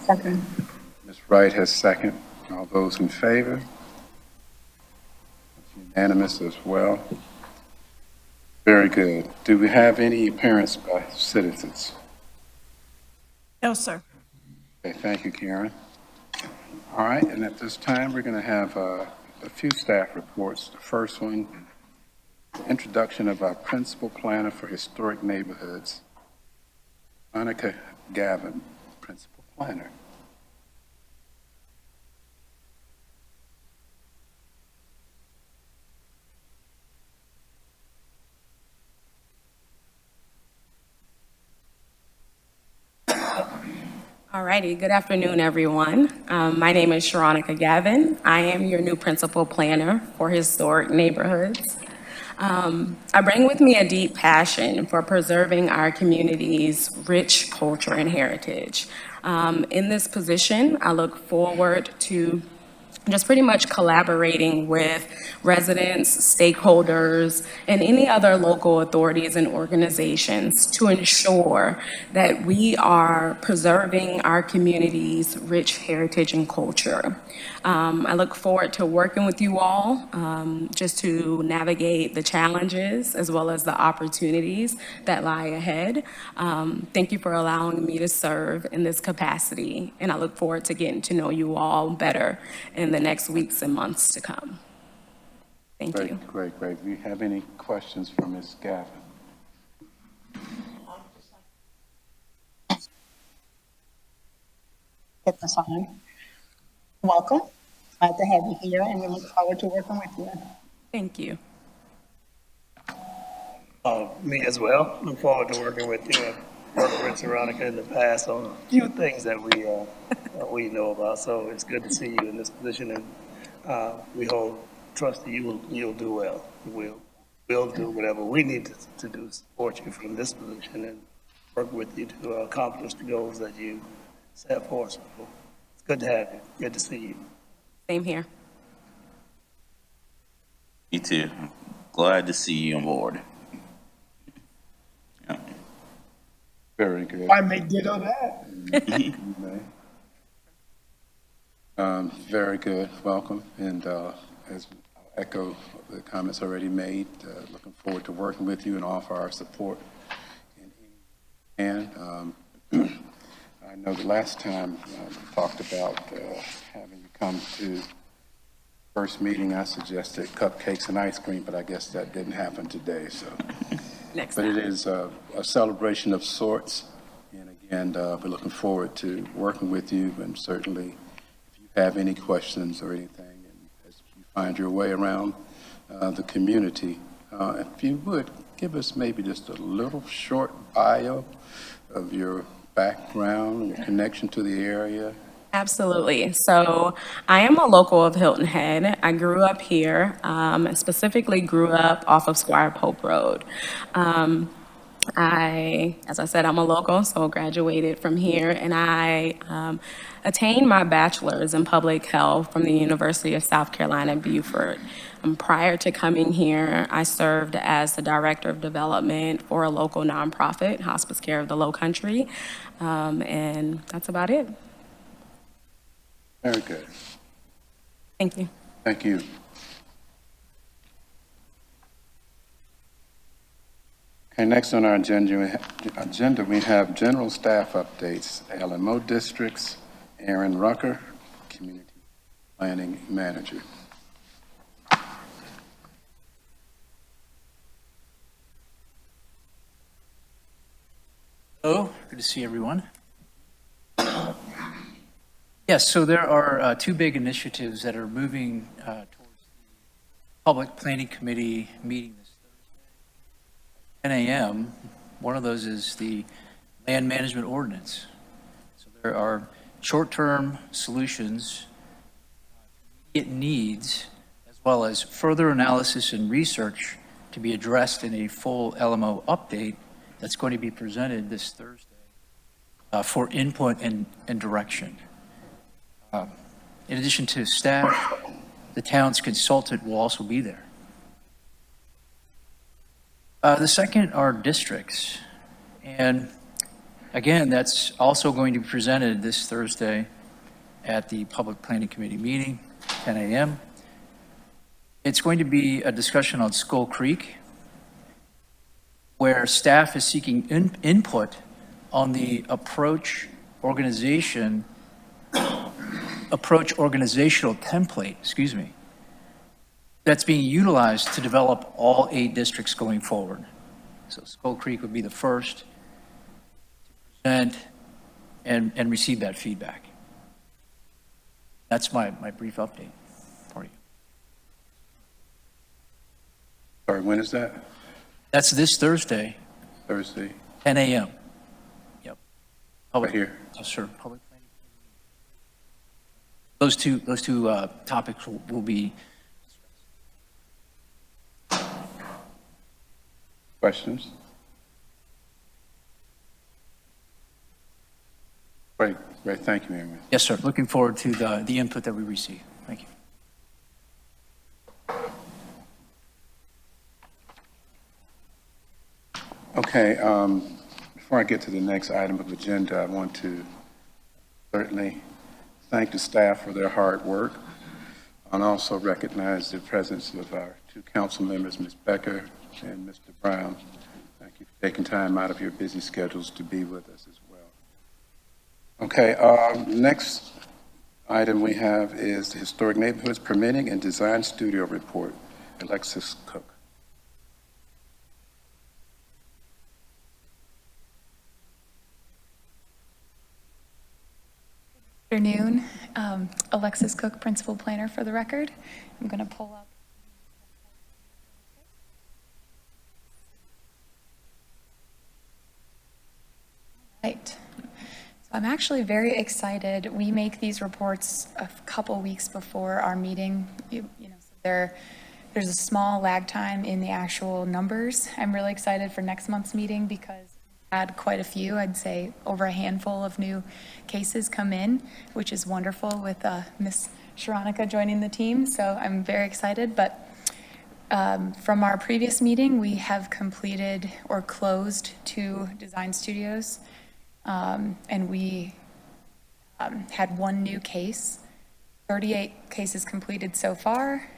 Second. Ms. Wright has second. All those in favor? It's unanimous as well. Very good. Do we have any appearance by citizens? No, sir. Okay, thank you, Karen. All right, and at this time, we're going to have a few staff reports. The first one, introduction of our principal planner for historic neighborhoods, Monica Gavin, principal planner. All righty, good afternoon, everyone. My name is Sharonica Gavin. I am your new principal planner for historic neighborhoods. I bring with me a deep passion for preserving our community's rich culture and heritage. In this position, I look forward to just pretty much collaborating with residents, stakeholders, and any other local authorities and organizations to ensure that we are preserving our community's rich heritage and culture. I look forward to working with you all just to navigate the challenges as well as the opportunities that lie ahead. Thank you for allowing me to serve in this capacity, and I look forward to getting to know you all better in the next weeks and months to come. Thank you. Great. Do you have any questions for Ms. Gavin? Get this on. Welcome. Glad to have you here, and we look forward to working with you. Thank you. Me as well. Look forward to working with you. I've worked with Veronica in the past on a few things that we know about. So it's good to see you in this position, and we hold trust that you'll do well. We'll do whatever we need to do to support you from this position and work with you to accomplish the goals that you set for us. So it's good to have you. Good to see you. Same here. Me too. Glad to see you on board. Yeah. Very good. I may get on that. Very good. Welcome. And as I'll echo the comments already made, looking forward to working with you and offer our support. And I know the last time we talked about having you come to first meeting, I suggested cupcakes and ice cream, but I guess that didn't happen today. So, Next but time. it is a celebration of sorts. And again, we're looking forward to working with you. And certainly, if you have any questions or anything, and as you find your way around the community, if you would give us maybe just a little short bio of your background, your connection to the area. Absolutely. So I am a local of Hilton Head. I grew up here, and specifically grew up off of Squire Pope Road. As I said, I'm a local, so graduated from here, and I attained my bachelor's in public health from the University of South Carolina, Beaufort. Prior to coming here, I served as the director of development for a local nonprofit, Hospice Care of the Low Country, and that's about it. Very good. Thank you. Thank you. Okay, next on our agenda, we have general staff updates. LMO districts, Aaron Rucker, Community Planning Manager. Hello, good to see everyone. Yes, so there are two big initiatives that are moving towards the Public Planning Committee meeting this Thursday, 10 a.m. One of those is the Land Management Ordinance. So there are short-term solutions, immediate needs, as well as further analysis and research to be addressed in a full LMO update that's going to be presented this Thursday for input and direction. In addition to staff, the town's consultant will also be there. The second are districts. And again, that's also going to be presented this Thursday at the Public Planning Committee meeting, 10 a.m. It's going to be a discussion on Skull Creek, where staff is seeking input on the organizational template, that's being utilized to develop all 8 districts going forward. So Skull Creek would be the first to present and receive that feedback. That's my brief update for you. Sorry, when is that? That's this Thursday, Thursday? 10 a.m. Yep. Right here. Yes, sir. Public planning. Those two topics will be. Questions? Great, thank you, Aaron. Yes, sir. Looking forward to the input that we receive. Thank you. Okay, before I get to the next item of agenda, I want to certainly thank the staff for their hard work and also recognize the presence of our 2 council members, Ms. Becker and Mr. Brown. Thank you for taking time out of your busy schedules to be with us as well. Okay, next item we have is the Historic Neighborhoods Permitting and Design Studio Report. Alexis Cook. Good afternoon. Alexis Cook, Principal Planner for the record. I'm going to pull up. Right. So I'm actually very excited. We make these reports a couple weeks before our meeting. So there's a small lag time in the actual numbers. I'm really excited for next month's meeting because we had quite a few, I'd say over a handful of new cases come in, which is wonderful with Ms. Sharonica joining the team. So I'm very excited. But from our previous meeting, we have completed or closed 2 design studios. And we had 1 new case, 38 cases completed so far,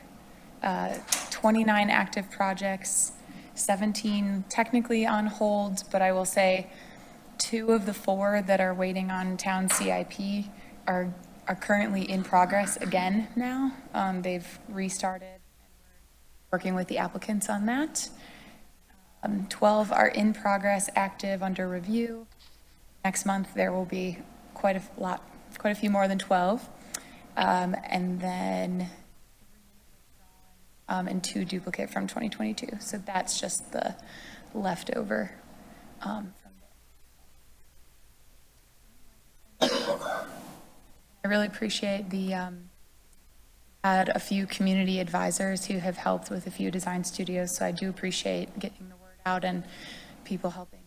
29 active projects, 17 technically on hold, but I will say 2 of the 4 that are waiting on town CIP are currently in progress again now. They've restarted, and we're working with the applicants on that. 12 are in progress, active, under review. Next month, there will be quite a few more than 12. And then and 2 duplicate from 2022. So that's just the leftover from there. I really appreciate had a few community advisors who have helped with a few design studios. So I do appreciate getting the word out and people helping.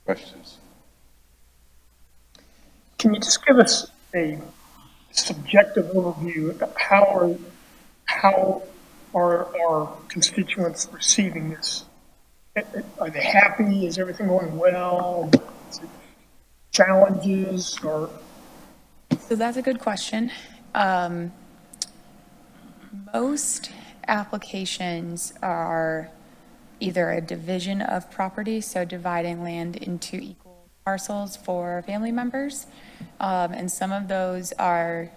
Questions? Can you just give us a subjective overview of how are our constituents receiving this? Are they happy? Is everything going well? Is it challenges or? So that's a good question. Most applications are either a division of property, so dividing land into equal parcels for family members. And some of those are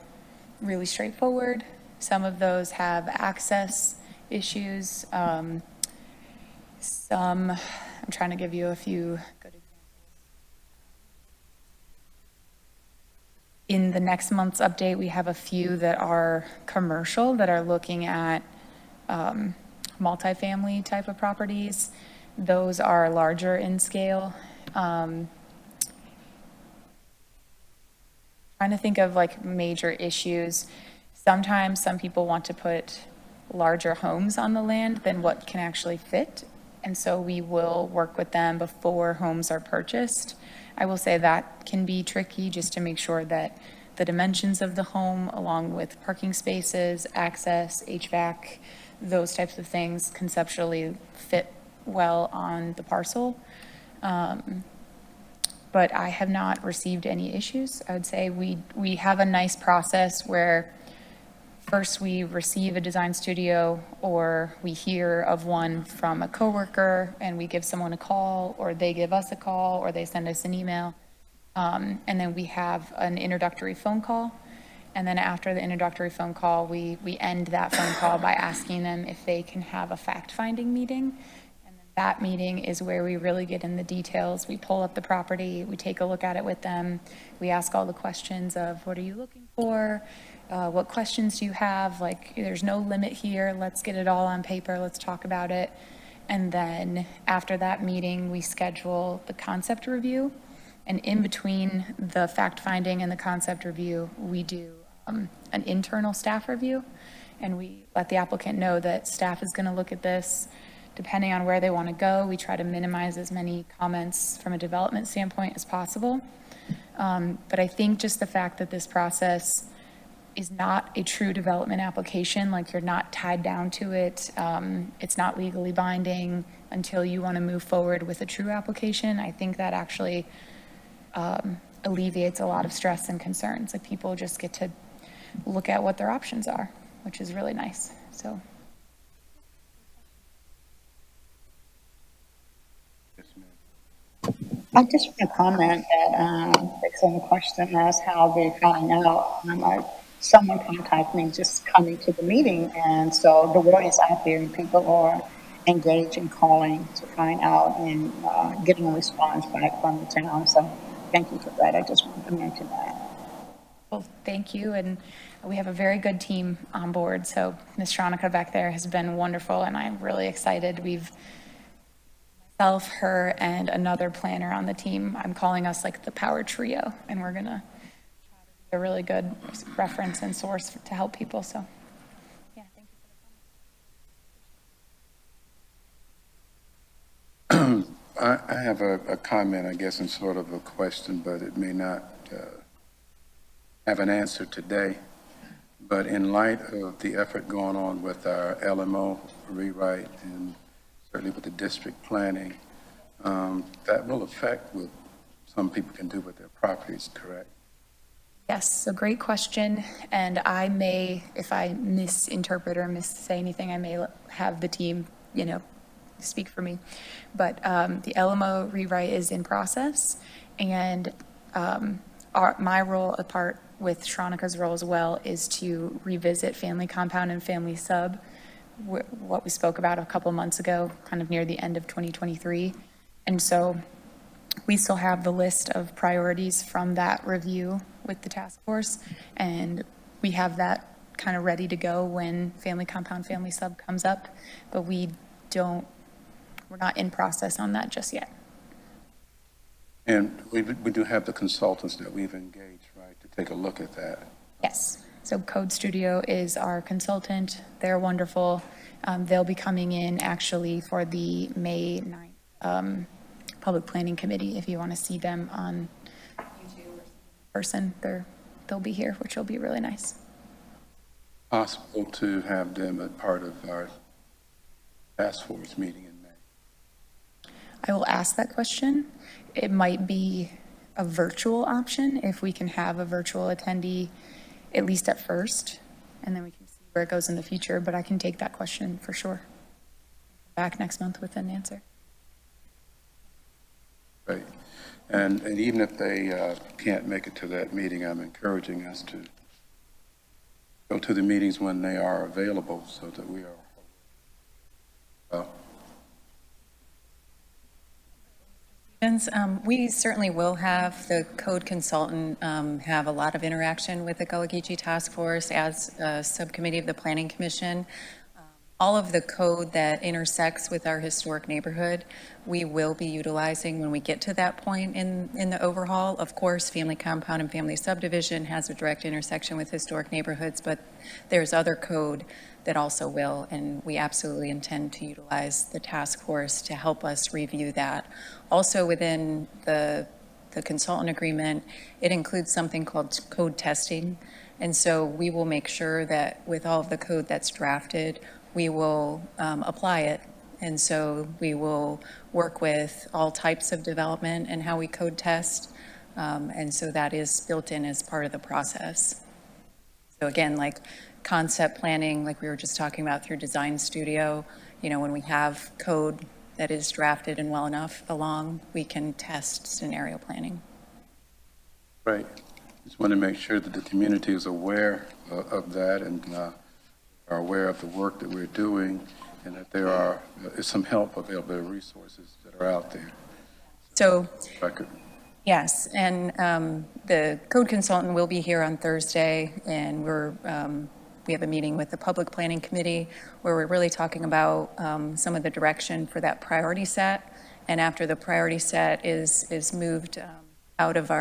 really straightforward. Some of those have access issues. I'm trying to give you a few good examples. In the next month's update, we have a few that are commercial that are looking at multifamily type of properties. Those are larger in scale. Trying to think of like major issues. Sometimes some people want to put larger homes on the land than what can actually fit. And so we will work with them before homes are purchased. I will say that can be tricky just to make sure that the dimensions of the home, along with parking spaces, access, HVAC, those types of things conceptually fit well on the parcel. But I have not received any issues. I would say we have a nice process where first we receive a design studio, or we hear of one from a coworker and we give someone a call, or they give us a call, or they send us an email. And then we have an introductory phone call. And then after the introductory phone call, we end that phone call by asking them if they can have a fact-finding meeting. And then that meeting is where we really get in the details. We pull up the property, we take a look at it with them. We ask all the questions of, what are you looking for? What questions do you have? Like, there's no limit here. Let's get it all on paper. Let's talk about it. And then after that meeting, we schedule the concept review. And in between the fact-finding and the concept review, we do an internal staff review. And we let the applicant know that staff is going to look at this. Depending on where they want to go, we try to minimize as many comments from a development standpoint as possible. But I think just the fact that this process is not a true development application, like you're not tied down to it, it's not legally binding until you want to move forward with a true application, I think that actually alleviates a lot of stress and concerns. Like, people just get to look at what their options are, which is really nice, so. I just want to comment that, based on the question as how they found out, someone contacted me just coming to the meeting, and so the word is out there and people are engaged in calling to find out and getting a response back from the town, so thank you for that. I just wanted to mention that. Well, thank you, and we have a very good team on board, so Ms. Shronica back there has been wonderful, and I'm really excited. We've myself, her, and another planner on the team. I'm calling us like the power trio, and we're gonna try to be a really good reference and source to help people, so, yeah, thank you. I have a comment, I guess, and sort of a question, but it may not have an answer today. But in light of the effort going on with our LMO rewrite and certainly with the district planning, that will affect what some people can do with their properties, correct? Yes, so great question, and I may, if I misinterpret or say anything, I may have the team, speak for me. But the LMO rewrite is in process, and my role, apart with Shronica's role as well, is to revisit family compound and family sub, what we spoke about a couple months ago, kind of near the end of 2023. And so we still have the list of priorities from that review with the task force, and we have that kind of ready to go when family compound, family sub comes up, but we're not in process on that just yet. And we do have the consultants that we've engaged, right, to take a look at that. Yes. So Code Studio is our consultant. They're wonderful. They'll be coming in actually for the May 9th Public Planning Committee. If you want to see them on YouTube or in person, they'll be here, which will be really nice. Possible to have them as part of our task force meeting in May? I will ask that question. It might be a virtual option if we can have a virtual attendee, at least at first, and then we can see where it goes in the future, but I can take that question for sure. Back next month with an answer. Right. And even if they can't make it to that meeting, I'm encouraging us to go to the meetings when they are available so that we are We certainly will have the code consultant have a lot of interaction with the Gullah Geechee Task Force as a subcommittee of the Planning Commission. All of the code that intersects with our historic neighborhood, we will be utilizing when we get to that point in the overhaul. Of course, family compound and family subdivision has a direct intersection with historic neighborhoods, but there's other code that also will, and we absolutely intend to utilize the task force to help us review that. Also within the consultant agreement, it includes something called code testing, and so we will make sure that with all of the code that's drafted, we will apply it. And so we will work with all types of development and how we code test. And so that is built in as part of the process. So again, like concept planning, like we were just talking about through Design Studio, when we have code that is drafted and well enough along, we can test scenario planning. Right. Just want to make sure that the community is aware of that and are aware of the work that we're doing, and that there is some help available, resources that are out there. So, Record. yes, and the code consultant will be here on Thursday, and we have a meeting with the Public Planning Committee where we're really talking about some of the direction for that priority set. And after the priority set is moved out of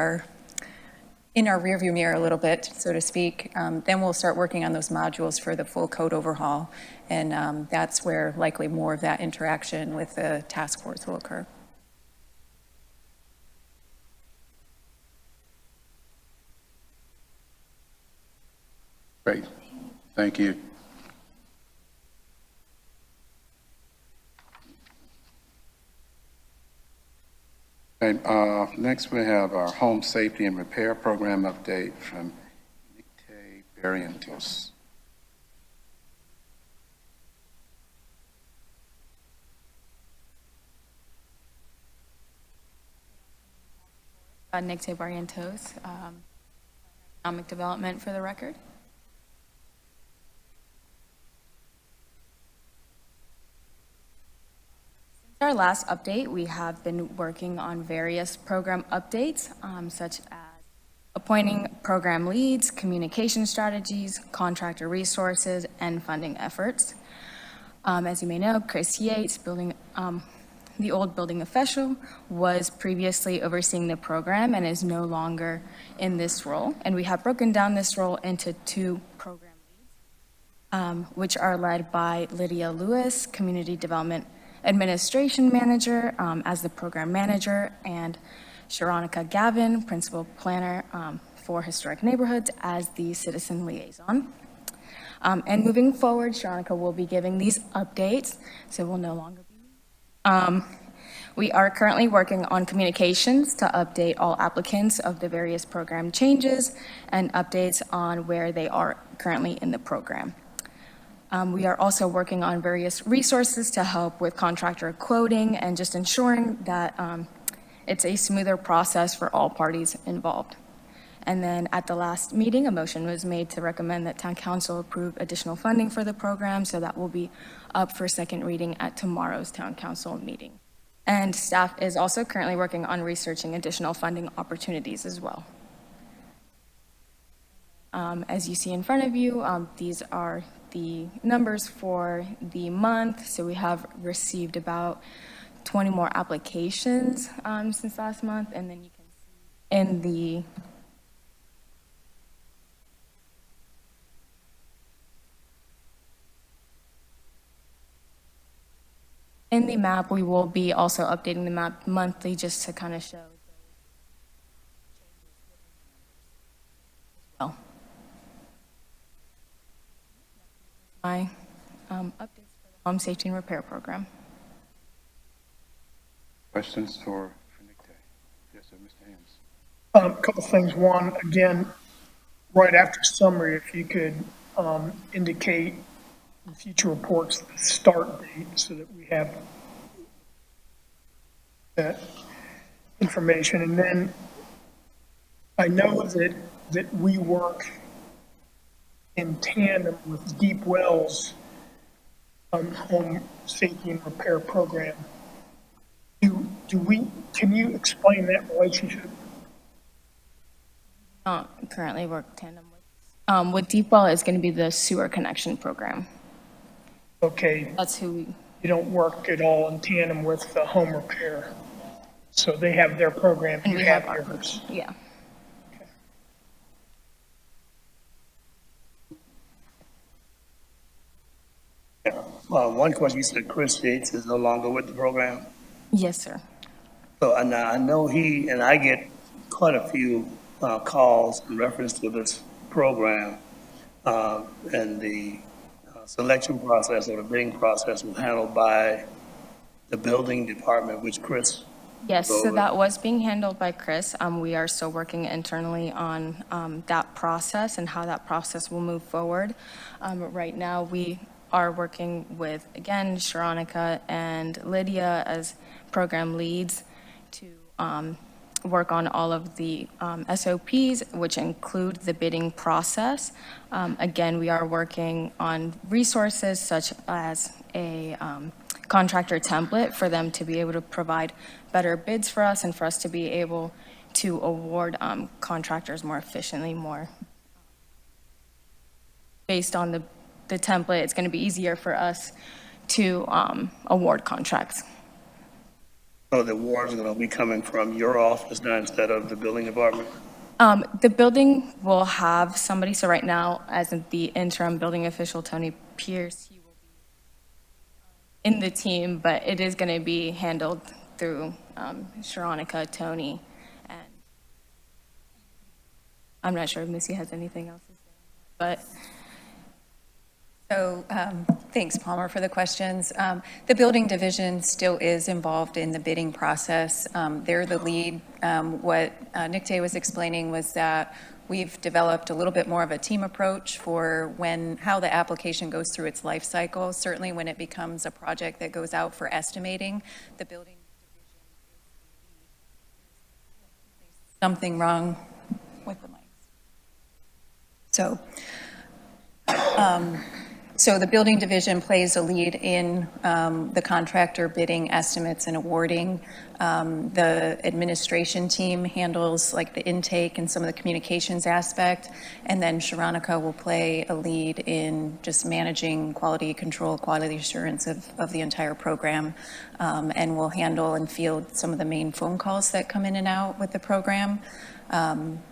in our rearview mirror a little bit, so to speak, then we'll start working on those modules for the full code overhaul. And that's where likely more of that interaction with the task force will occur. Great. Thank you. Okay, next we have our Home Safety and Repair Program update from Nicte Barrientos. Nicte Barrientos, economic development for the record. Our last update, we have been working on various program updates, such as appointing program leads, communication strategies, contractor resources, and funding efforts. As you may know, Chris Yates, the old building official, was previously overseeing the program and is no longer in this role. And we have broken down this role into 2 program leads, which are led by Lydia Lewis, Community Development Administration Manager, as the program manager, and Sharonica Gavin, Principal Planner for Historic Neighborhoods, as the citizen liaison. And moving forward, Sharonica will be giving these updates, so we'll no longer be. We are currently working on communications to update all applicants of the various program changes and updates on where they are currently in the program. We are also working on various resources to help with contractor quoting and just ensuring that it's a smoother process for all parties involved. And then at the last meeting, a motion was made to recommend that Town Council approve additional funding for the program, so that will be up for second reading at tomorrow's Town Council meeting. And staff is also currently working on researching additional funding opportunities as well. As you see in front of you, these are the numbers for the month. So we have received about 20 more applications since last month, and then you can see in the map, we will be also updating the map monthly just to kind of show those changes as well. My updates for the Home Safety and Repair Program. Questions for Nicte? Yes, sir, Mr. Haynes. A couple things. One, again, right after summary, if you could indicate in future reports the start date so that we have that information. And then I know that we work in tandem with Deep Wells Home Safety and Repair Program. Can you explain that relationship? Currently work tandem with Deepwell is going to be the sewer connection program. Okay. That's who we. You don't work at all in tandem with the home repair. So they have their program, And you we have have yours. Yeah. One question, you said Chris Yates is no longer with the program. Yes, sir. So and I know he, and I get quite a few calls in reference to this program and the selection process or the bidding process was handled by the building department, which Chris Yes, so over. that was being handled by Chris. We are still working internally on that process and how that process will move forward. Right now, we are working with, again, Sharonica and Lydia as program leads to work on all of the SOPs, which include the bidding process. Again, we are working on resources such as a contractor template for them to be able to provide better bids for us and for us to be able to award contractors more efficiently, more based on the template. It's going to be easier for us to award contracts. So the awards are going to be coming from your office now instead of the building department? The building will have somebody, so right now, as the interim building official, Tony Pierce, he will be in the team, but it is going to be handled through Sharonica, Tony, and I'm not sure if Missy has anything else to say, but So, thanks, Palmer, for the questions. The building division still is involved in the bidding process. They're the lead. What Nick Day was explaining was that we've developed a little bit more of a team approach for how the application goes through its life cycle. Certainly when it becomes a project that goes out for estimating, the building division is something wrong with the mics. So the building division plays a lead in the contractor bidding estimates and awarding. The administration team handles like the intake and some of the communications aspect. And then Sharonica will play a lead in just managing quality control, quality assurance of the entire program. And will handle and field some of the main phone calls that come in and out with the program.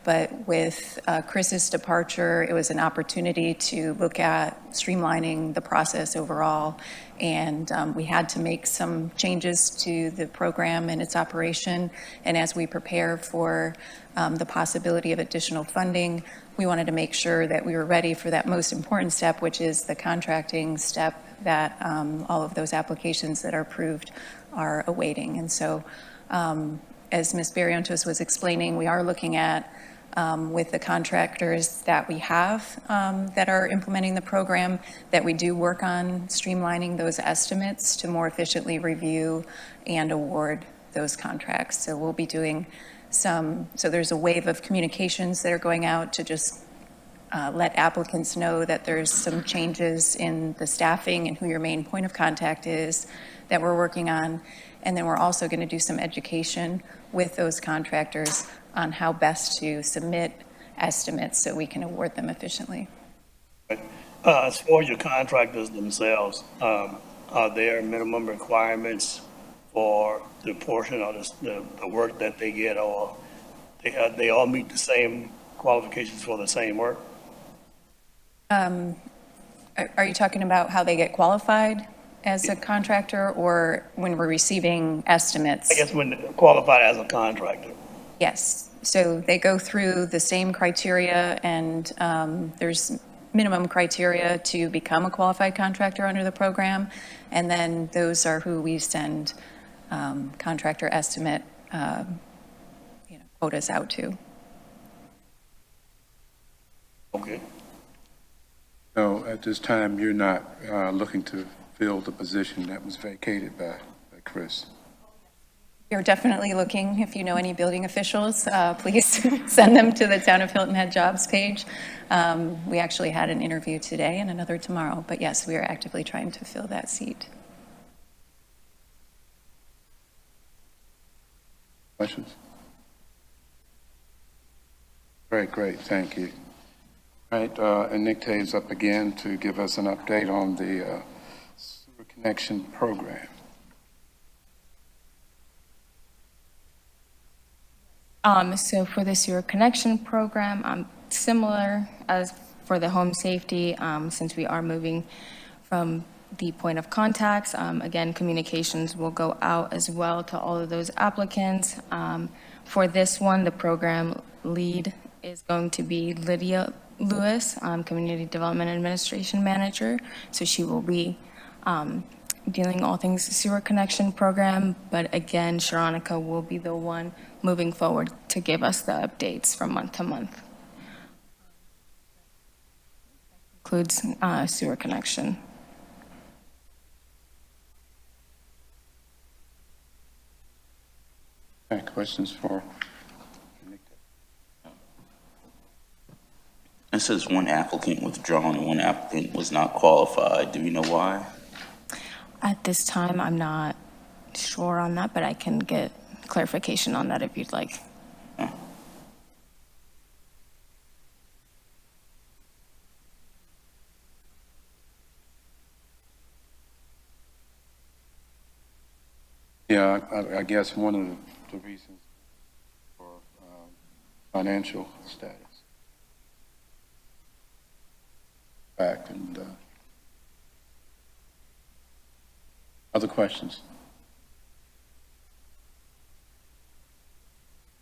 But with Chris's departure, it was an opportunity to look at streamlining the process overall. And we had to make some changes to the program and its operation. And as we prepare for the possibility of additional funding, we wanted to make sure that we were ready for that most important step, which is the contracting step that all of those applications that are approved are awaiting. And so as Ms. Barrientos was explaining, we are looking at, with the contractors that we have that are implementing the program, that we do work on streamlining those estimates to more efficiently review and award those contracts. So we'll be doing so there's a wave of communications that are going out to just let applicants know that there's some changes in the staffing and who your main point of contact is that we're working on. And then we're also going to do some education with those contractors on how best to submit estimates so we can award them efficiently. As for your contractors themselves, are there minimum requirements for the portion of the work that they get, or they all meet the same qualifications for the same work? Are you talking about how they get qualified as a contractor, or when we're receiving estimates? I guess when qualified as a contractor. Yes. So they go through the same criteria, and there's minimum criteria to become a qualified contractor under the program. And then those are who we send contractor estimate quotas out to. Okay. So at this time, you're not looking to fill the position that was vacated by Chris? You're definitely looking. If you know any building officials, please send them to the Town of Hilton Head Jobs page. We actually had an interview today and another tomorrow, but yes, we are actively trying to fill that seat. Questions? Great, thank you. All right, and Nick Taves up again to give us an update on the sewer connection program. So for the sewer connection program, similar as for the home safety, since we are moving from the point of contacts, again, communications will go out as well to all of those applicants. For this one, the program lead is going to be Lydia Lewis, Community Development Administration Manager. So she will be dealing all things sewer connection program. But again, Sharonica will be the one moving forward to give us the updates from month to month. Includes sewer connection. Okay, questions for? It says one applicant withdrawn and one applicant was not qualified. Do we know why? At this time, I'm not sure on that, but I can get clarification on that if you'd like. Yeah, I guess one of the reasons for financial status. Back and other questions?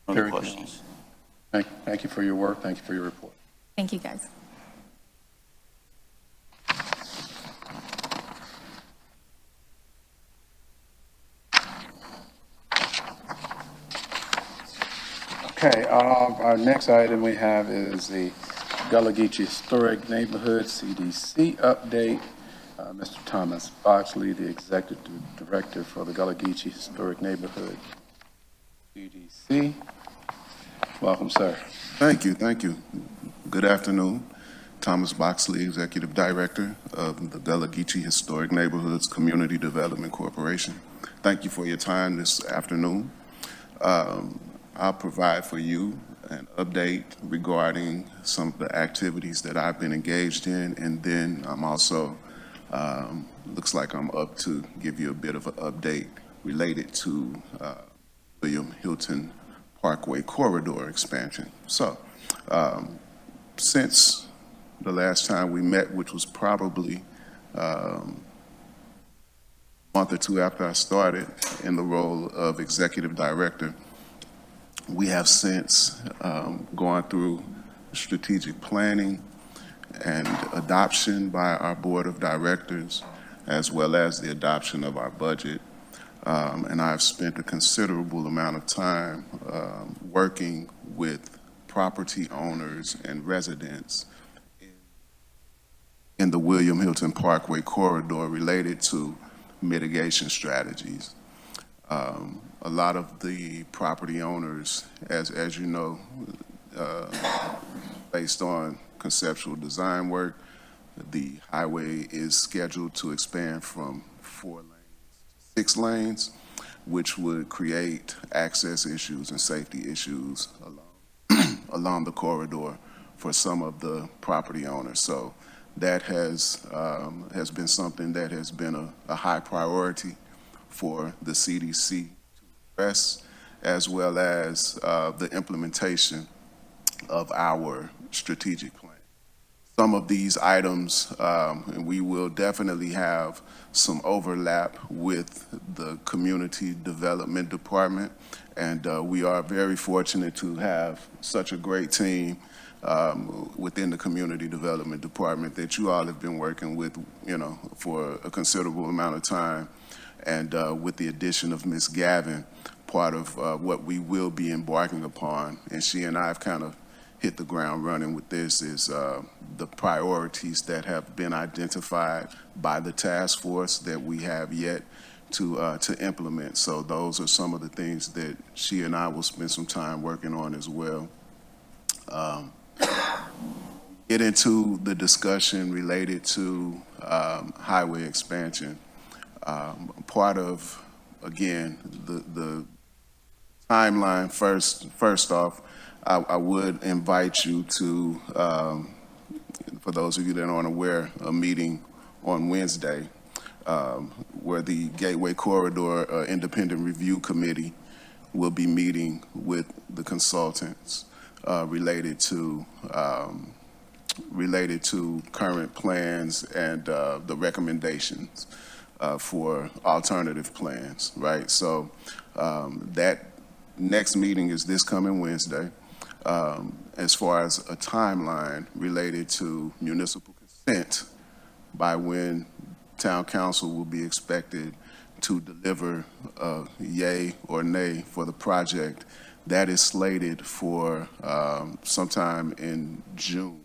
Other Very good. questions? Thank you for your work. Thank you for your report. Thank you, guys. Okay, our next item we have is the Gullah Geechee Historic Neighborhood CDC update. Mr. Thomas Boxley, the Executive Director for the Gullah Geechee Historic Neighborhood CDC. Welcome, sir. Thank you, thank you. Good afternoon. Thomas Boxley, Executive Director of the Gullah Geechee Historic Neighborhoods Community Development Corporation. Thank you for your time this afternoon. I'll provide for you an update regarding some of the activities that I've been engaged in, and then I'm also, looks like I'm up to give you a bit of an update related to William Hilton Parkway Corridor expansion. So, since the last time we met, which was probably a month or two after I started in the role of Executive Director, we have since gone through strategic planning and adoption by our board of directors, as well as the adoption of our budget. And I've spent a considerable amount of time working with property owners and residents in the William Hilton Parkway corridor related to mitigation strategies. A lot of the property owners, as you know, based on conceptual design work, the highway is scheduled to expand from 4 lanes to 6 lanes, which would create access issues and safety issues along the corridor for some of the property owners. So that has been something that has been a high priority for the CDC to address, as well as the implementation of our strategic plan. Some of these items, and we will definitely have some overlap with the Community Development Department, and we are very fortunate to have such a great team within the Community Development Department that you all have been working with, for a considerable amount of time. And with the addition of Ms. Gavin, part of what we will be embarking upon, and she and I have kind of hit the ground running with this, is the priorities that have been identified by the task force that we have yet to implement. So those are some of the things that she and I will spend some time working on as well. Get into the discussion related to highway expansion. Part of, again, the timeline, first off, I would invite you to, for those of you that aren't aware, a meeting on Wednesday where the Gateway Corridor Independent Review Committee will be meeting with the consultants related to current plans and the recommendations for alternative plans, right? So that next meeting is this coming Wednesday. as far as a timeline related to municipal consent by when town council will be expected to deliver a yay or nay for the project. That is slated for sometime in June,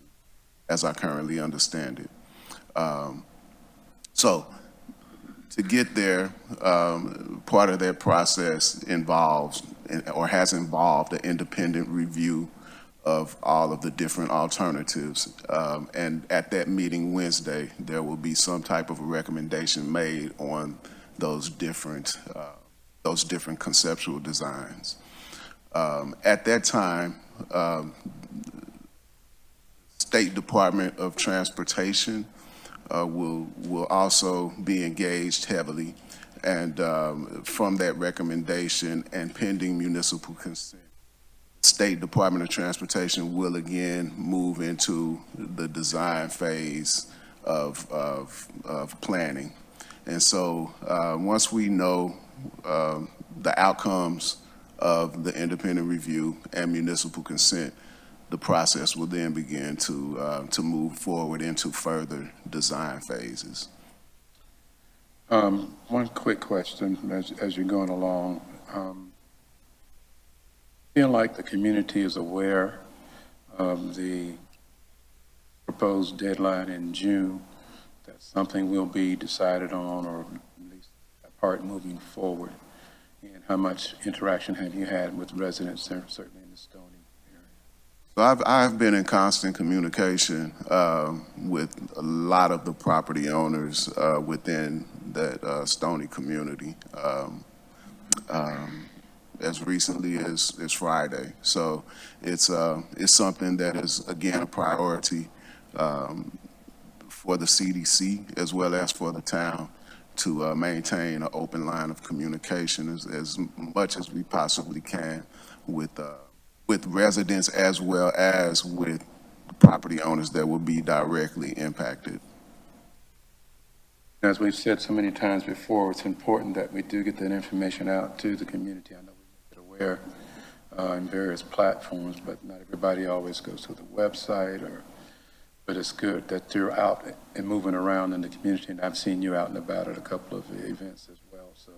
as I currently understand it. So to get there, part of that process involves or has involved an independent review of all of the different alternatives. And at that meeting Wednesday, there will be some type of a recommendation made on those different conceptual designs. At that time, State Department of Transportation will also be engaged heavily, and from that recommendation and pending municipal consent, State Department of Transportation will again move into the design phase of planning. And so once we know the outcomes of the independent review and municipal consent, the process will then begin to move forward into further design phases. One quick question as you're going along. Feel like the community is aware of the proposed deadline in June, that something will be decided on, or at least a part moving forward? And how much interaction have you had with residents, certainly in the Stony area? So I've been in constant communication with a lot of the property owners within that Stony community as recently as Friday. So it's something that is, again, a priority for the CDC as well as for the town to maintain an open line of communication as much as we possibly can with residents as well as with property owners that will be directly impacted. As we've said so many times before, it's important that we do get that information out to the community. I know we make it aware in various platforms, but not everybody always goes to the website, but it's good that you're out and moving around in the community, and I've seen you out and about at a couple of events as well. So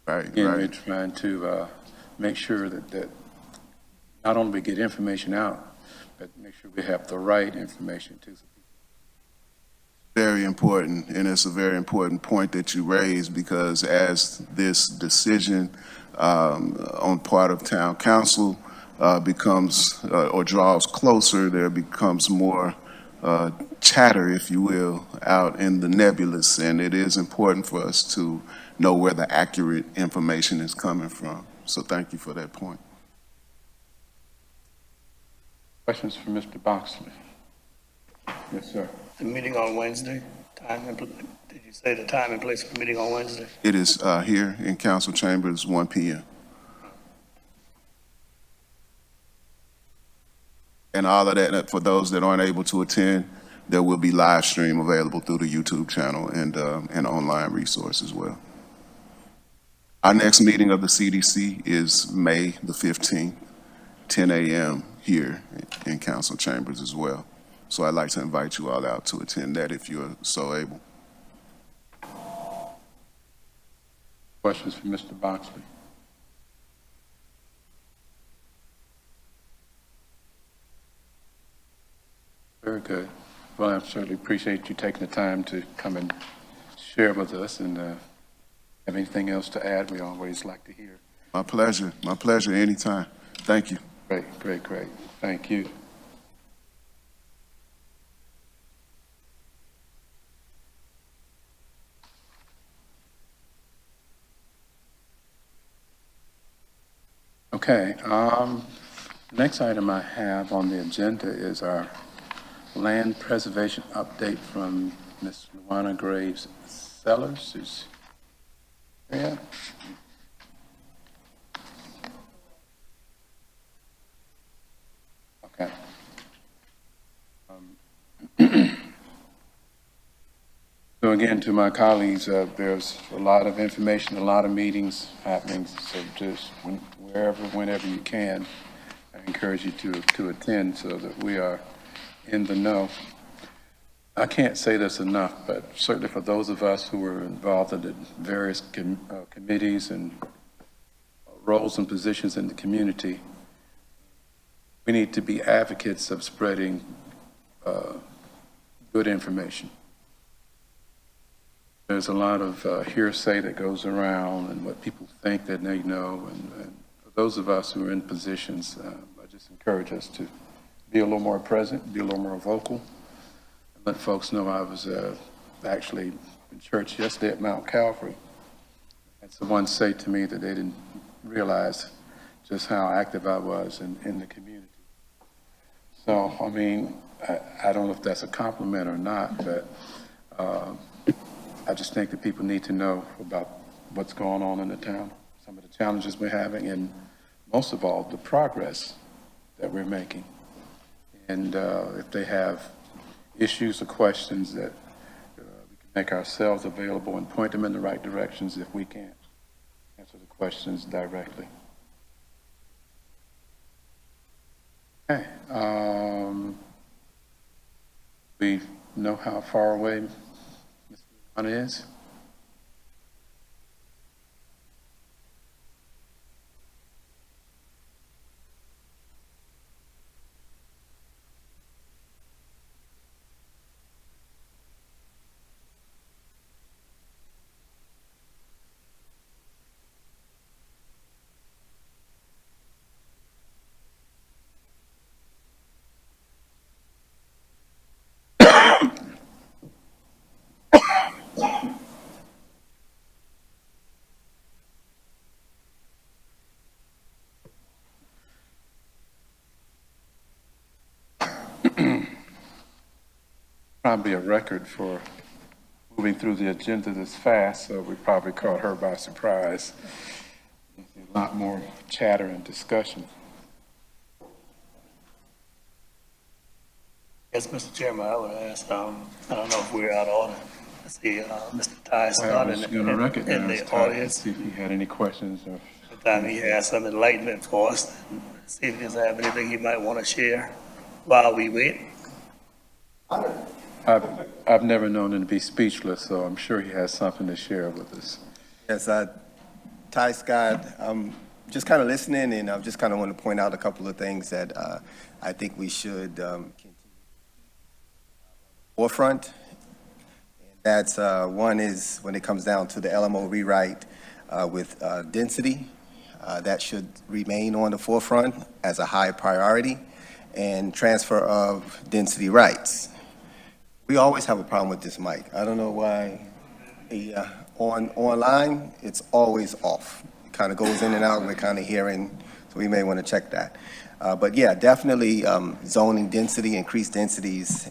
again, we're trying to make sure that not only we get information out, but make sure we have the right information too. Very important, and it's a very important point that you raised, because as this decision on part of town council becomes or draws closer, there becomes more chatter, if you will, out in the nebulous, and it is important for us to know where the accurate information is coming from. So thank you for that point. Questions for Mr. Boxley? Yes, sir. The meeting on Wednesday, did you say the time and place of the meeting on Wednesday? It is here in council chambers, 1 p.m. And all of that, for those that aren't able to attend, there will be live stream available through the YouTube channel and online resource as well. Our next meeting of the CDC is May the 15th, 10 a.m. here in council chambers as well. So I'd like to invite you all out to attend that if you're so able. Questions for Mr. Boxley? Very good. Well, I certainly appreciate you taking the time to come and share with us, and have anything else to add, we always like to hear. My pleasure. My pleasure anytime. Thank you. Great, great, great. Thank you. Okay, next item I have on the agenda is our land preservation update from Ms. Luana Graves Sellers. Is here? Okay. So again, to my colleagues, there's a lot of information, a lot of meetings happening, so just wherever, whenever you can, I encourage you to attend so that we are in the know. I can't say this enough, but certainly for those of us who are involved in the various committees and roles and positions in the community, we need to be advocates of spreading good information. There's a lot of hearsay that goes around and what people think that they know. And for those of us who are in positions, I just encourage us to be a little more present, be a little more vocal, and let folks know. I was actually in church yesterday at Mount Calvary. And someone say to me that they didn't realize just how active I was in the community. So, I mean, I don't know if that's a compliment or not, but I just think that people need to know about what's going on in the town, some of the challenges we're having, and most of all, the progress that we're making. And if they have issues or questions, that we can make ourselves available and point them in the right directions if we can't answer the questions directly. Okay. We know how far away Mr. One is. Probably a record for moving through the agenda this fast, so we probably caught her by surprise. A lot more chatter and discussion. Yes, Mr. Chairman, I would ask, I don't know if we're out on it. I see Mr. Ty Well, I Scott was in going to in recognize the Todd, audience. see if he had any questions. Or Time he has some enlightenment for us. See if he doesn't have anything he might want to share while we wait. I've never known him to be speechless, so I'm sure he has something to share with us. Yes, Ty Scott, just kind of listening, and I just kind of want to point out a couple of things that I think we should continue forefront. And that's one is when it comes down to the LMO rewrite with density, that should remain on the forefront as a high priority, and transfer of density rights. We always have a problem with this mic. I don't know why. Online, it's always off. It kind of goes in and out. We're kind of hearing, so we may want to check that. But yeah, definitely zoning density, increased densities,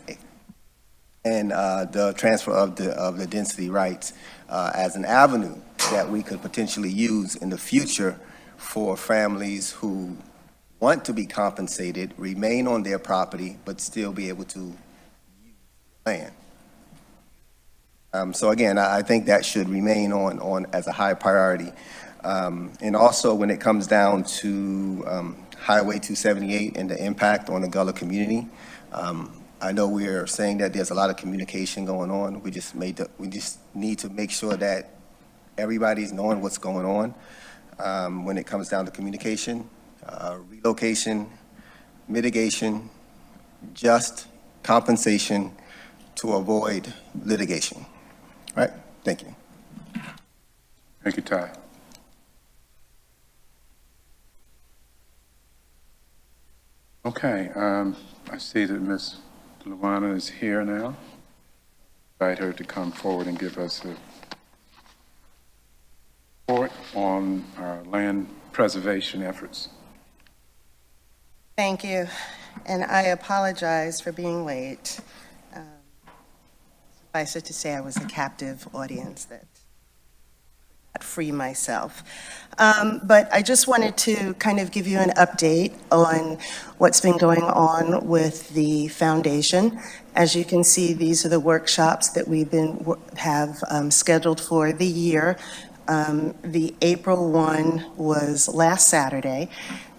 and the transfer of the density rights as an avenue that we could potentially use in the future for families who want to be compensated, remain on their property, but still be able to land. So again, I think that should remain on as a high priority. And also when it comes down to Highway 278 and the impact on the Gullah community, I know we're saying that there's a lot of communication going on. We just need to make sure that everybody's knowing what's going on when it comes down to communication, relocation, mitigation, just compensation to avoid litigation. Right? Thank you. Thank you, Ty. Okay, I see that Ms. Luana is here now. Invite her to come forward and give us a report on our land preservation efforts. Thank you, and I apologize for being late. Suffice it to say, I was a captive audience that could not free myself. But I just wanted to kind of give you an update on what's been going on with the foundation. As you can see, these are the workshops that have scheduled for the year. The April one was last Saturday,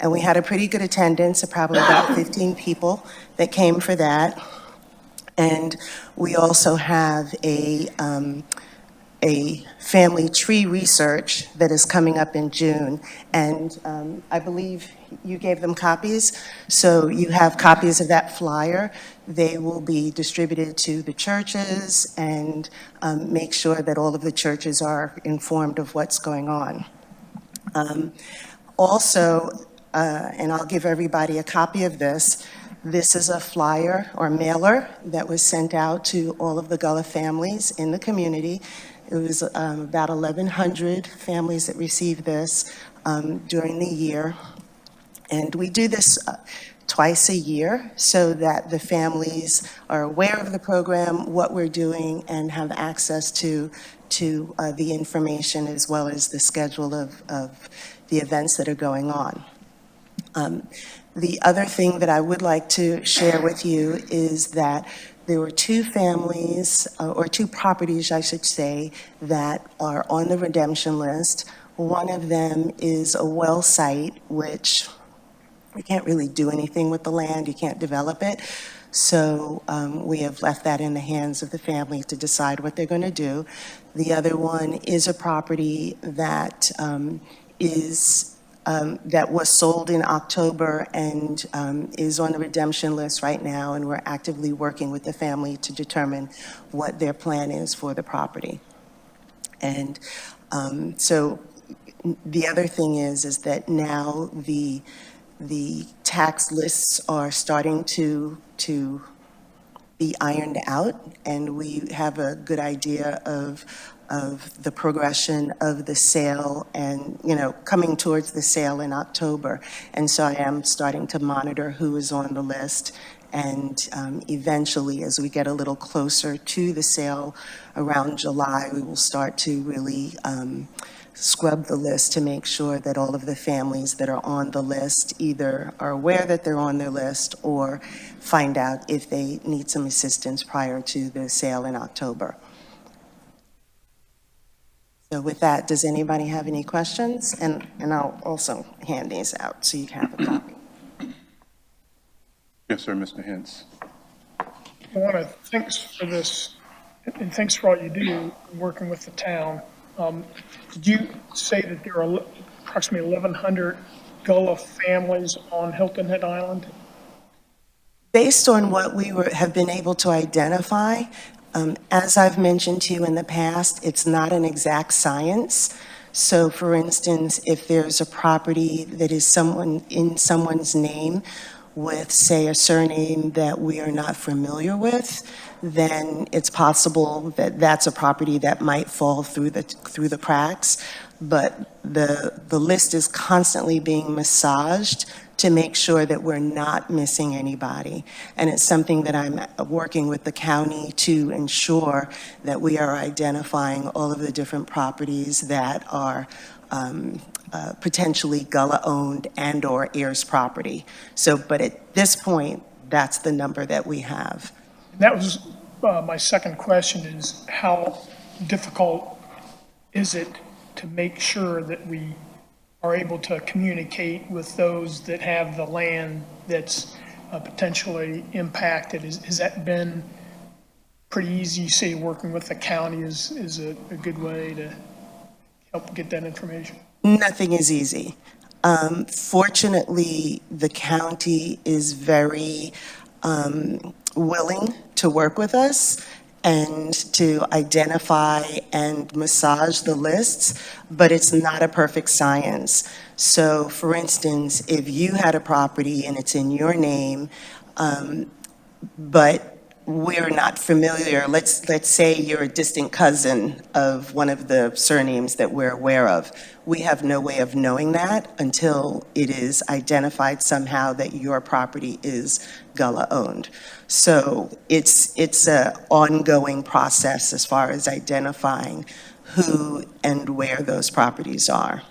and we had a pretty good attendance, of probably about 15 people that came for that. And we also have a family tree research that is coming up in June. And I believe you gave them copies, so you have copies of that flyer. They will be distributed to the churches and make sure that all of the churches are informed of what's going on. Also, and I'll give everybody a copy of this, this is a flyer or mailer that was sent out to all of the Gullah families in the community. It was about 1,100 families that received this during the year. And we do this twice a year so that the families are aware of the program, what we're doing, and have access to the information as well as the schedule of the events that are going on. The other thing that I would like to share with you is that there were two families, or two properties, I should say, that are on the redemption list. One of them is a well site, which you can't really do anything with the land, you can't develop it. So we have left that in the hands of the family to decide what they're going to do. The other one is a property that that was sold in October and is on the redemption list right now, and we're actively working with the family to determine what their plan is for the property. And so the other thing is that now the tax lists are starting to be ironed out, and we have a good idea of the progression of the sale and, coming towards the sale in October. And so I am starting to monitor who is on the list. And eventually, as we get a little closer to the sale around July, we will start to really scrub the list to make sure that all of the families that are on the list either are aware that they're on their list or find out if they need some assistance prior to the sale in October. So with that, does anybody have any questions? And I'll also hand these out so you can have a copy. Yes, sir, Mr. Hintz. I want to thanks for this, and thanks for all you do working with the town. Did you say that there are approximately 1,100 Gullah families on Hilton Head Island? Based on what we have been able to identify, as I've mentioned to you in the past, it's not an exact science. So for instance, if there's a property that is in someone's name with, say, a surname that we are not familiar with, then it's possible that that's a property that might fall through the cracks. But the list is constantly being massaged to make sure that we're not missing anybody. And it's something that I'm working with the county to ensure that we are identifying all of the different properties that are potentially Gullah-owned and/or heirs property. So, but at this point, that's the number that we have. That was my second question, is how difficult is it to make sure that we are able to communicate with those that have the land that's potentially impacted? Has that been pretty easy? You say working with the county is a good way to help get that information? Nothing is easy. Fortunately, the county is very willing to work with us and to identify and massage the lists, but it's not a perfect science. So for instance, if you had a property and it's in your name, but we're not familiar, let's say you're a distant cousin of one of the surnames that we're aware of. We have no way of knowing that until it is identified somehow that your property is Gullah-owned. So it's an ongoing process as far as identifying who and where those properties are.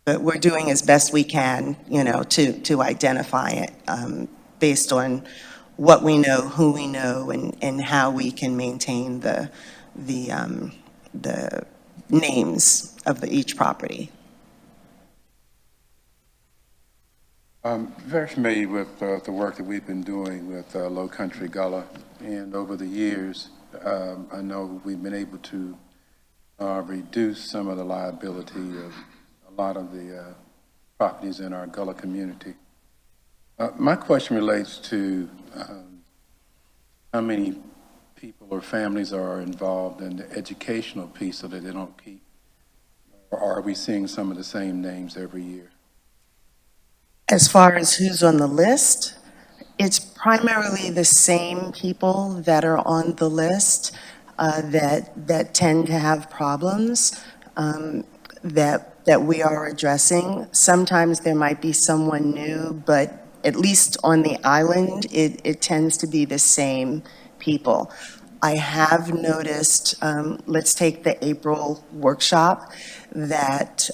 But we're doing as best we can, to identify it based on what we know, who we know, and how we can maintain the the names of each property. I'm very familiar with the work that we've been doing with Low Country Gullah, and over the years, I know we've been able to reduce some of the liability of a lot of the properties in our Gullah community. My question relates to how many people or families are involved in the educational piece so that they don't keep, or are we seeing some of the same names every year? As far as who's on the list, it's primarily the same people that are on the list that tend to have problems that we are addressing. Sometimes there might be someone new, but at least on the island, it tends to be the same people. I have noticed, let's take the April workshop, that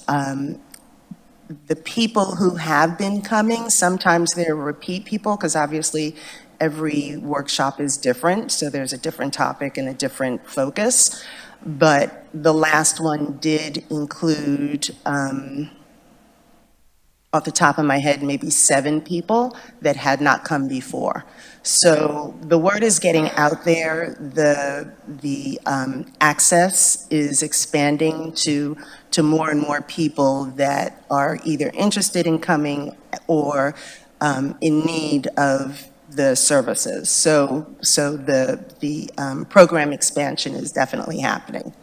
the people who have been coming, sometimes they're repeat people, because obviously every workshop is different, so there's a different topic and a different focus. But the last one did include, off the top of my head, maybe 7 people that had not come before. So the word is getting out there. The access is expanding to more and more people that are either interested in coming or in need of the services. So the program expansion is definitely happening.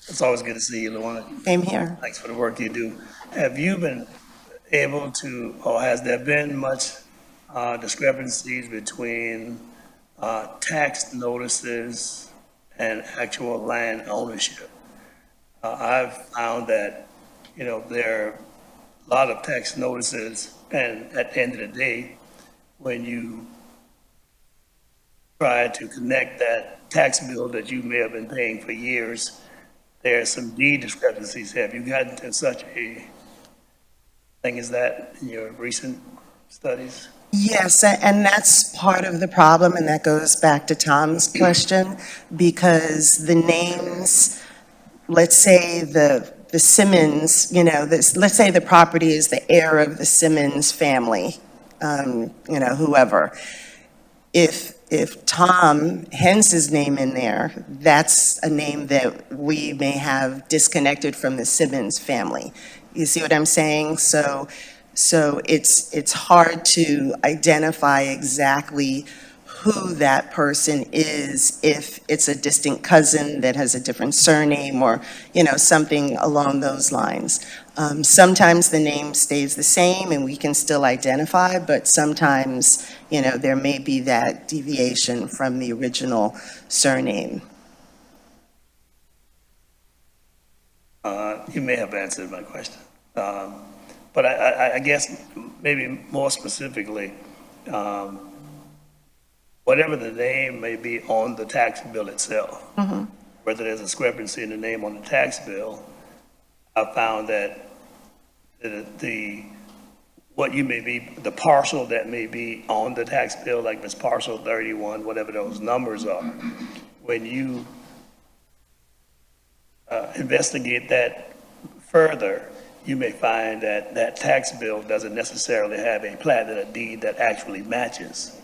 It's always good to see you, Luana. Same here. Thanks for the work you do. Have you been able to, or has there been much discrepancies between tax notices and actual land ownership? I've found that, there are a lot of tax notices, and at the end of the day, when you try to connect that tax bill that you may have been paying for years, there are some deed discrepancies. Have you gotten to such a thing as that in your recent studies? Yes, and that's part of the problem, and that goes back to Tom's question, because the names, let's say the Simmons, let's say the property is the heir of the Simmons family, whoever. If Tom hens his name in there, that's a name that we may have disconnected from the Simmons family. You see what I'm saying? So it's hard to identify exactly who that person is if it's a distant cousin that has a different surname or, something along those lines. Sometimes the name stays the same and we can still identify, but sometimes, there may be that deviation from the original surname. You may have answered my question. But I guess maybe more specifically, whatever the name may be on the tax bill itself, whether there's a discrepancy in the name on the tax bill, I found that the parcel that may be on the tax bill, like this parcel 31, whatever those numbers are, when you investigate that further, you may find that that tax bill doesn't necessarily have a plat and a deed that actually matches.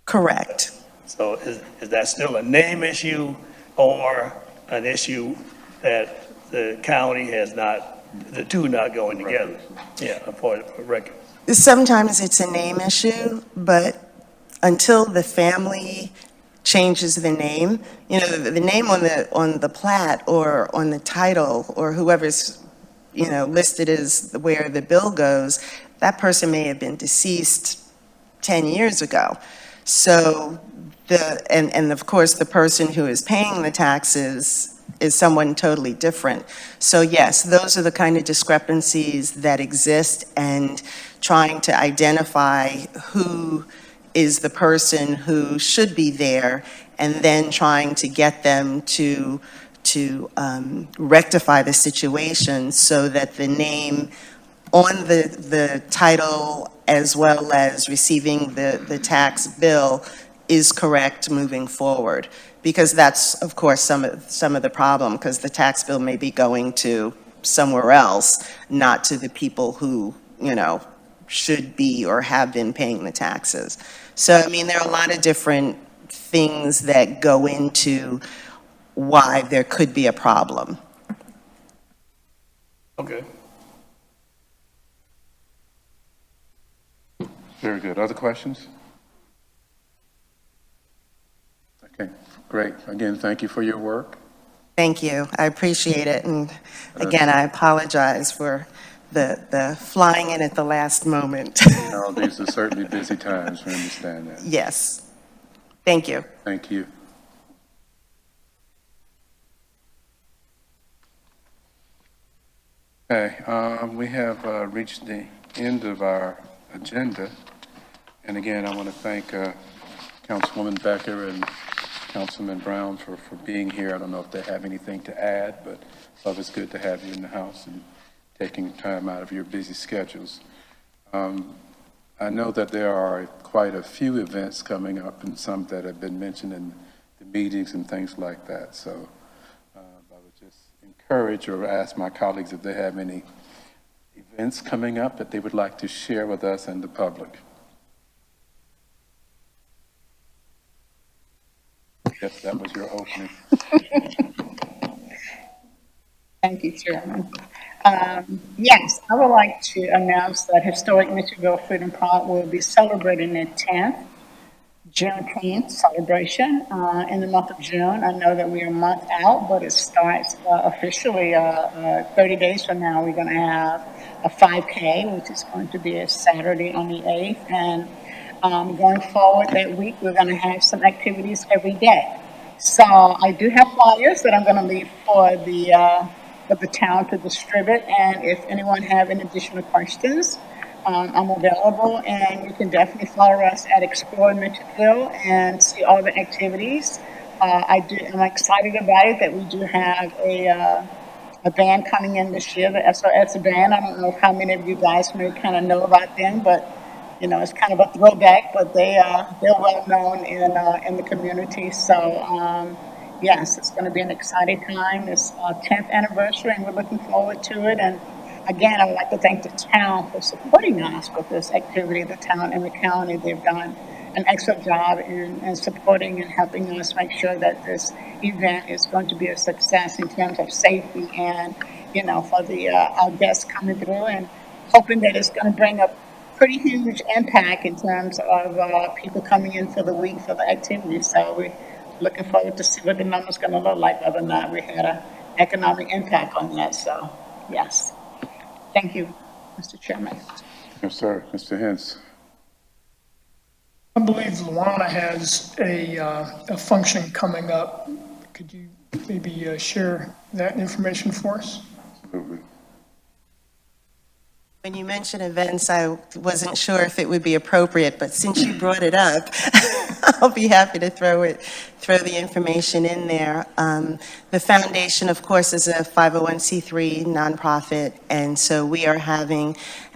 Correct. So is that still a name issue or an issue that the county has not, the two not going together? Yeah, for record. Sometimes it's a name issue, but until the family changes the name, the name on the plat or on the title or whoever's, listed as where the bill goes, that person may have been deceased 10 years ago. So and of course, the person who is paying the taxes is someone totally different. So yes, those are the kind of discrepancies that exist, and trying to identify who is the person who should be there, and then trying to get them to rectify the situation so that the name on the title as well as receiving the tax bill is correct moving forward. Because that's, of course, some of the problem, because the tax bill may be going to somewhere else, not to the people who, should be or have been paying the taxes. So, I mean, there are a lot of different things that go into why there could be a problem. Okay. Very good. Other questions? Okay, great. Again, thank you for your work. Thank you. I appreciate it. And again, I apologize for the flying in at the last moment. No, these are certainly busy times. We understand that. Yes. Thank you. Thank you. Okay, we have reached the end of our agenda. And again, I want to thank Councilwoman Becker and Councilman Brown for being here. I don't know if they have anything to add, but it's always good to have you in the house and taking time out of your busy schedules. I know that there are quite a few events coming up and some that have been mentioned in the meetings and things like that. So I would just encourage or ask my colleagues if they have any events coming up that they would like to share with us and the public. Yes, that was your opening. Thank you, Chairman. Yes, I would like to announce that Historic Mitchellville Freedom Park will be celebrating their 10th Juneteenth celebration in the month of June. I know that we're a month out, but it starts officially 30 days from now. We're going to have a 5K, which is going to be a Saturday on the 8th. And going forward that week, we're going to have some activities every day. So I do have flyers that I'm going to leave for the town to distribute. And if anyone have any additional questions, I'm available, and you can definitely follow us at Explore Mitchellville and see all the activities. I'm excited about it that we do have a band coming in this year, the SOS band. I don't know how many of you guys may kind of know about them, but it's kind of a throwback, but they're well known in the community. So yes, it's going to be an exciting time. It's our 10th anniversary, and we're looking forward to it. And again, I would like to thank the town for supporting us with this activity. The town and the county, they've done an excellent job in supporting and helping us make sure that this event is going to be a success in terms of safety and, for our guests coming through, and hoping that it's going to bring a pretty huge impact in terms of people coming in for the week for the activity. So we're looking forward to see what the number's going to look like, whether or not we had an economic impact on that. So, yes. Thank you, Mr. Chairman. Yes, sir. Mr. Hens. I believe Luana has a function coming up. Could you maybe share that information for us? Absolutely. When you mentioned events, I wasn't sure if it would be appropriate, but since you brought it up, I'll be happy to throw the information in there. The foundation, of course, is a 501c3 nonprofit, and so we are having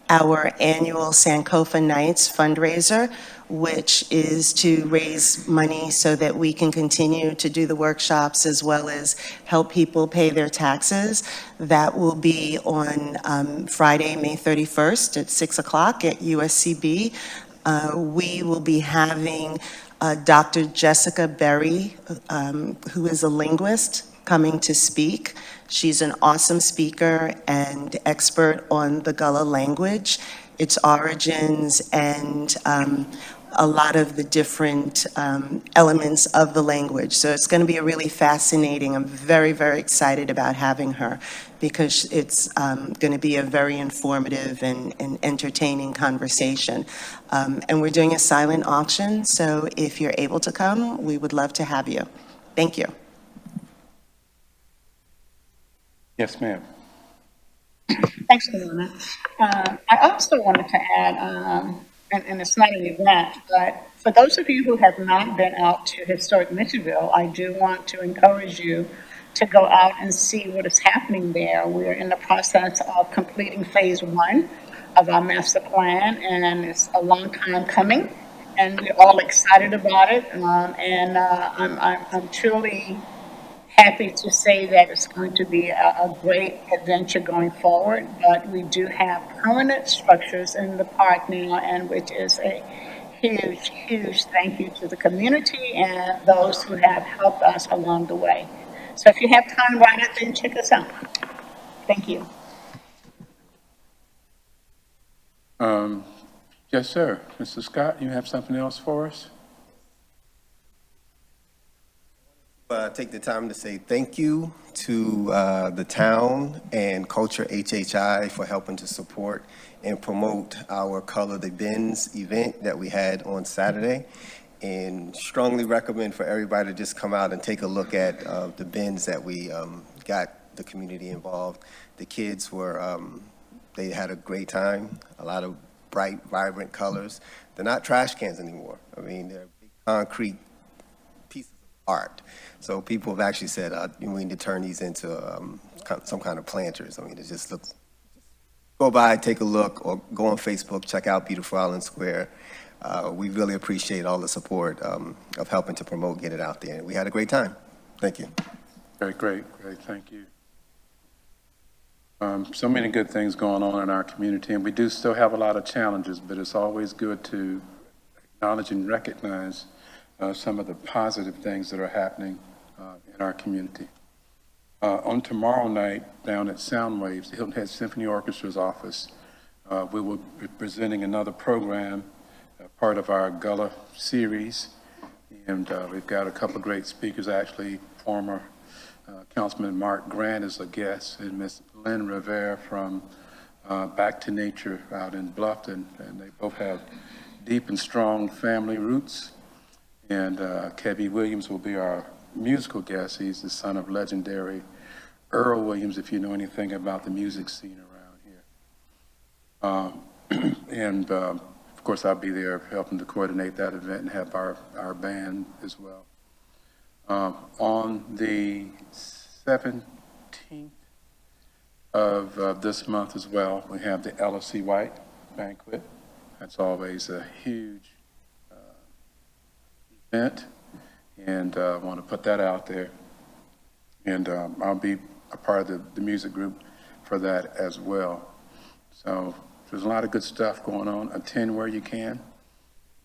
our annual Sankofa Nights fundraiser, which is to raise money so that we can continue to do the workshops as well as help people pay their taxes. That will be on Friday, May 31st at 6 o'clock at USCB. We will be having Dr. Jessica Berry, who is a linguist, coming to speak. She's an awesome speaker and expert on the Gullah language, its origins, and a lot of the different elements of the language. So it's going to be a really fascinating, I'm very, very excited about having her because it's going to be a very informative and entertaining conversation. And we're doing a silent auction, so if you're able to come, we would love to have you. Thank you. Yes, ma'am. Thanks, Luana. I also wanted to add, and it's not an event, but for those of you who have not been out to Historic Mitchellville, I do want to encourage you to go out and see what is happening there. We're in the process of completing phase 1 of our master plan, and it's a long time coming, and we're all excited about it. I'm truly happy to say that it's going to be a great adventure going forward. But we do have permanent structures in the park now, and which is a huge, huge thank you to the community and those who have helped us along the way. So if you have time, right out there and check us out. Thank you. Yes, sir. Mr. Scott, you have something else for us? Take the time to say thank you to the town and Culture HHI for helping to support and promote our Color the Bins event that we had on Saturday. And strongly recommend for everybody to just come out and take a look at the bins that we got the community involved. The kids were, they had a great time, a lot of bright, vibrant colors. They're not trash cans anymore. I mean, they're big concrete pieces of art. So people have actually said, we need to turn these into some kind of planters. I mean, it just looks, go by, take a look, or go on Facebook, check out Beautiful Island Square. We really appreciate all the support of helping to promote, get it out there. We had a great time. Thank you. Great, thank you. So many good things going on in our community, and we do still have a lot of challenges, but it's always good to acknowledge and recognize some of the positive things that are happening in our community. On tomorrow night, down at Soundwaves, the Hilton Head Symphony Orchestra's office, we will be presenting another program, part of our Gullah series, and we've got a couple of great speakers, actually. Former Councilman Mark Grant is a guest, and Miss Lynn Rivera from Back to Nature out in Bluffton, and they both have deep and strong family roots. And Kevy Williams will be our musical guest. He's the son of legendary Earl Williams, if you know anything about the music scene around here. Of course, I'll be there helping to coordinate that event and have our band as well. On the 17th of this month as well, we have the LSC White banquet. That's always a huge event, and I want to put that out there. And I'll be a part of the music group for that as well. So there's a lot of good stuff going on. Attend where you can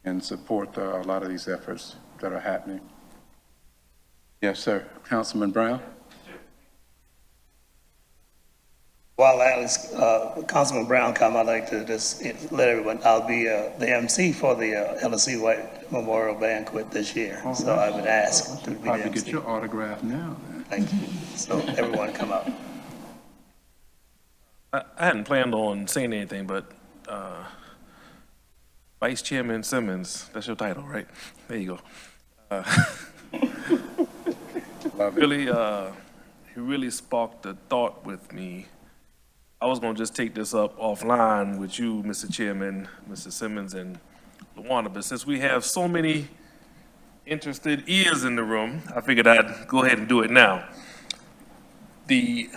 and support a lot of these efforts that are happening. Yes, sir. Councilman Brown? While Councilman Brown come, I'd like to just let everyone, I'll be the MC for the LSC White Memorial Banquet this year. Oh, so I would ask to be the probably MC. get your autograph now. Then. Thank you. So everyone come out. I hadn't planned on saying anything, but Vice Chairman Simmons, that's your title, right? There you go. Really, he really sparked a thought with me. I was going to just take this up offline with you, Mr. Chairman, Mr. Simmons, and Luana, but since we have so many interested ears in the room, I figured I'd go ahead and do it now. The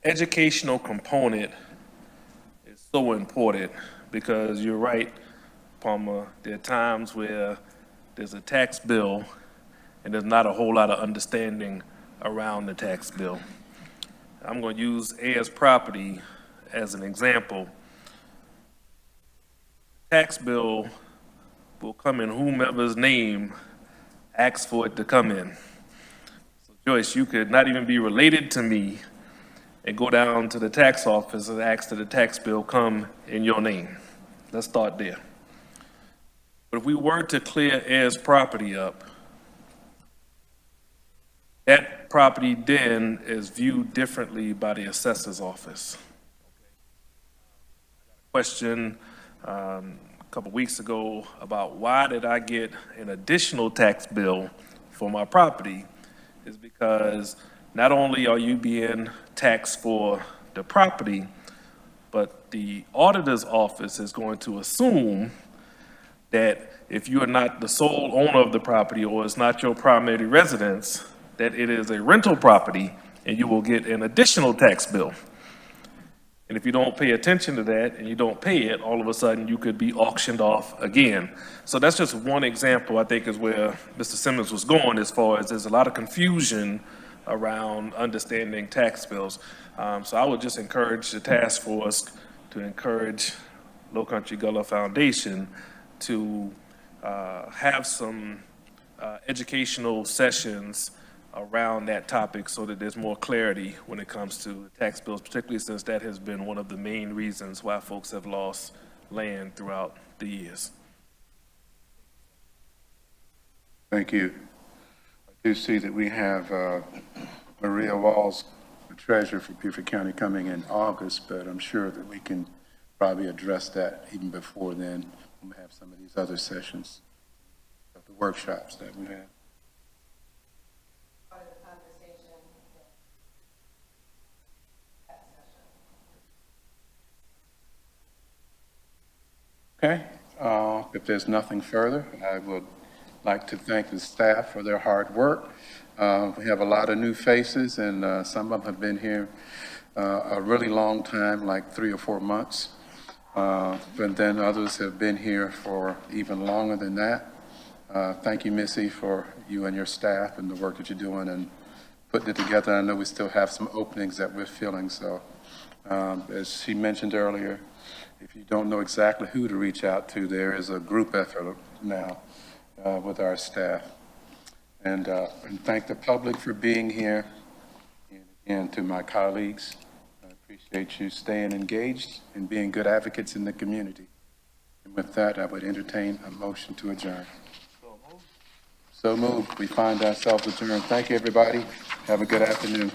educational component is so important because you're right, Palmer, there are times where there's a tax bill and there's not a whole lot of understanding around the tax bill. I'm going to use Ayers property as an example. Tax bill will come in whomever's name asks for it to come in. So Joyce, you could not even be related to me and go down to the tax office and ask that the tax bill come in your name. Let's start there. But if we were to clear Ayers property up, that property then is viewed differently by the assessor's office. I got a question a couple weeks ago about why did I get an additional tax bill for my property. Is because not only are you being taxed for the property, but the auditor's office is going to assume that if you are not the sole owner of the property or it's not your primary residence, that it is a rental property and you will get an additional tax bill. And if you don't pay attention to that and you don't pay it, all of a sudden you could be auctioned off again. So that's just one example, I think, is where Mr. Simmons was going, as far as there's a lot of confusion around understanding tax bills. So I would just encourage the task force to encourage Low Country Gullah Foundation to have some educational sessions around that topic so that there's more clarity when it comes to tax bills, particularly since that has been one of the main reasons why folks have lost land throughout the years. Thank you. I do see that we have Maria Walls, the treasurer for Beaufort County, coming in August, but I'm sure that we can probably address that even before then when we have some of these other sessions, the workshops that we have. Okay, if there's nothing further, I would like to thank the staff for their hard work. We have a lot of new faces, and some of them have been here a really long time, like 3 or 4 months. But then others have been here for even longer than that. Thank you, Missy, for you and your staff and the work that you're doing and putting it together. I know we still have some openings that we're filling, so as she mentioned earlier, if you don't know exactly who to reach out to, there is a group effort now with our staff. And thank the public for being here. And again, to my colleagues, I appreciate you staying engaged and being good advocates in the community. And with that, I would entertain a motion to adjourn. So moved. We find ourselves adjourned. Thank you, everybody. Have a good afternoon.